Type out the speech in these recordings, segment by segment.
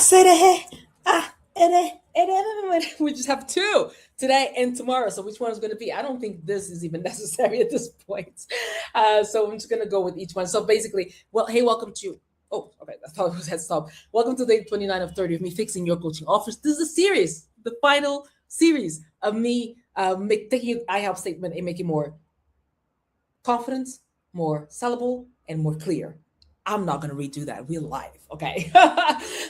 We just have two today and tomorrow. So which one is going to be? I don't think this is even necessary at this point. So I'm just going to go with each one. So basically, well, hey, welcome to. Oh, okay. I thought it was at stop. Welcome to day 29 of 30 of me fixing your coaching offers. This is a series, the final series of me taking I help statement and making more confident, more sellable, and more clear. I'm not going to redo that. We're live. Okay.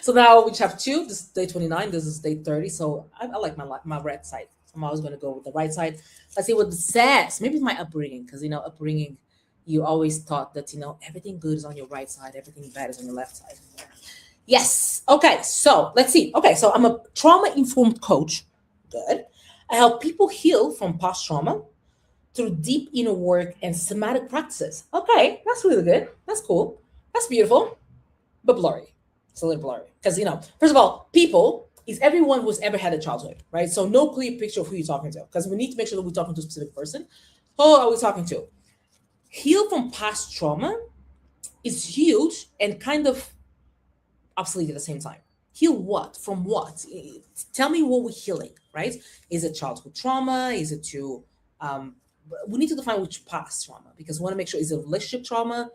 So now we just have two. This is day 29. This is day 30. So I like my right side. I'm always going to go with the right side. Let's see what it says. Maybe it's my upbringing because, upbringing, you always thought that, everything good is on your right side. Everything bad is on your left side. Yes. Okay. So let's see. Okay. So I'm a trauma-informed coach. Good. I help people heal from past trauma through deep inner work and somatic practices. Okay. That's really good. That's cool. That's beautiful, but blurry. It's a little blurry because, first of all, people is everyone who's ever had a childhood, right? So no clear picture of who you're talking to because we need to make sure that we're talking to a specific person. Who are we talking to? Heal from past trauma is huge and kind of obsolete at the same time. Heal what? From what? Tell me what we're healing, right? Is it childhood trauma? Is it we need to define which past trauma because we want to make sure, is it relationship trauma?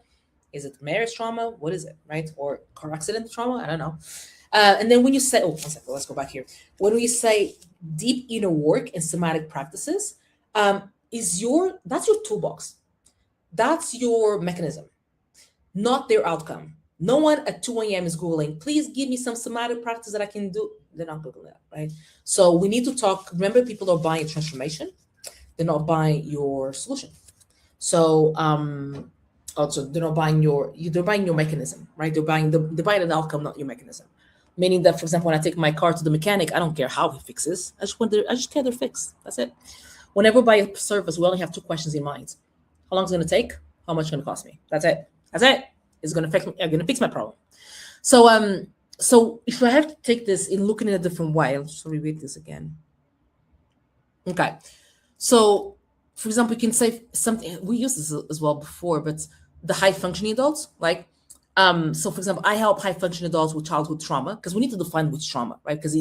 Is it marriage trauma? What is it, right? Or car accident trauma? I don't know. And then when you say, one second, let's go back here. When we say deep inner work and somatic practices, that's your toolbox. That's your mechanism, not their outcome. No one at 2 a.m. is Googling, please give me some somatic practice that I can do. They're not Googling that, right? So we need to talk. Remember, people are buying transformation. They're not buying your solution. So, also, they're not buying they're buying your mechanism, right? They're buying an outcome, not your mechanism. Meaning that, for example, when I take my car to the mechanic, I don't care how he fixes. I just care they're fixed. That's it. Whenever we buy a service, we only have two questions in mind: how long it's going to take, how much it's going to cost me. That's it. It's going to affect me. I'm going to fix my problem. So, so if I have to take this in looking in a different way, I'll just reread this again. Okay. So, for example, you can say something. We used this as well before, but the high functioning adults, like, so for example, I help high functioning adults with childhood trauma because we need to define which trauma, right? Because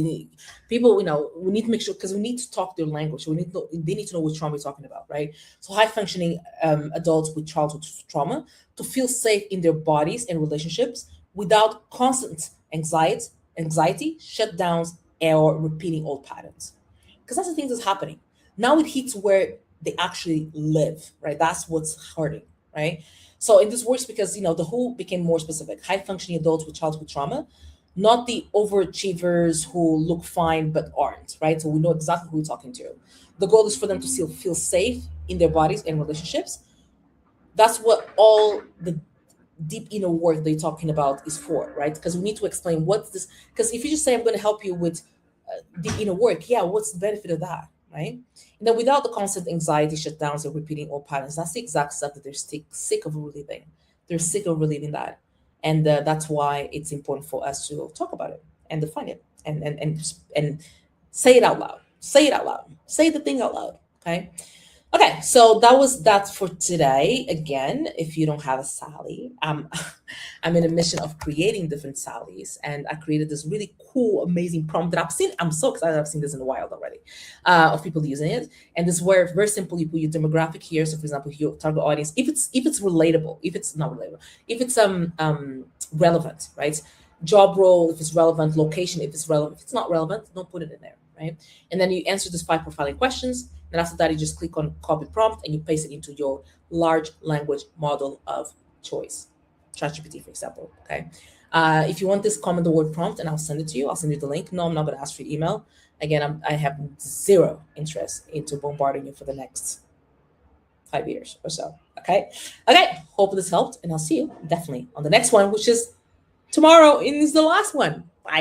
people, we need to make sure because we need to talk their language. So they need to know which trauma we're talking about, right? So high functioning adults with childhood trauma to feel safe in their bodies and relationships without constant anxiety, shutdowns, or repeating old patterns. Because that's the thing that's happening. Now it hits where they actually live, right? That's what's hurting, right? So in this works because, the who became more specific, high functioning adults with childhood trauma, not the overachievers who look fine but aren't, right? So we know exactly who we're talking to. The goal is for them to still feel safe in their bodies and relationships. That's what all the deep inner work they're talking about is for, right? Because we need to explain what's this. Because if you just say, I'm going to help you with deep inner work, what's the benefit of that, right? And then without the constant anxiety, shutdowns, or repeating old patterns, that's the exact stuff that they're sick of reliving. They're sick of reliving that. And that's why it's important for us to talk about it and define it and say it out loud. Say it out loud. Say the thing out loud, okay? Okay, so that was that for today. Again, if you don't have a Sally, I'm in a mission of creating different Sallys, and I created this really cool, amazing prompt that I've seen. I'm so excited. I've seen this in the wild already of people using it, and this is where very simple you put your demographic here. So, for example, your target audience, if it's relatable, if it's not relatable, if it's relevant, right? Job role, if it's relevant, location, if it's relevant. If it's not relevant, don't put it in there, right? And then you answer these 5 profiling questions. And after that, you just click on copy prompt and you paste it into your large language model of choice, ChatGPT, for example. Okay. If you want this, comment the word prompt and I'll send it to you. I'll send you the link. No, I'm not going to ask for your email. Again, I have zero interest into bombarding you for the next 5 years or so. Okay. Hope this helped, and I'll see you definitely on the next one, which is tomorrow, and is the last one. Bye.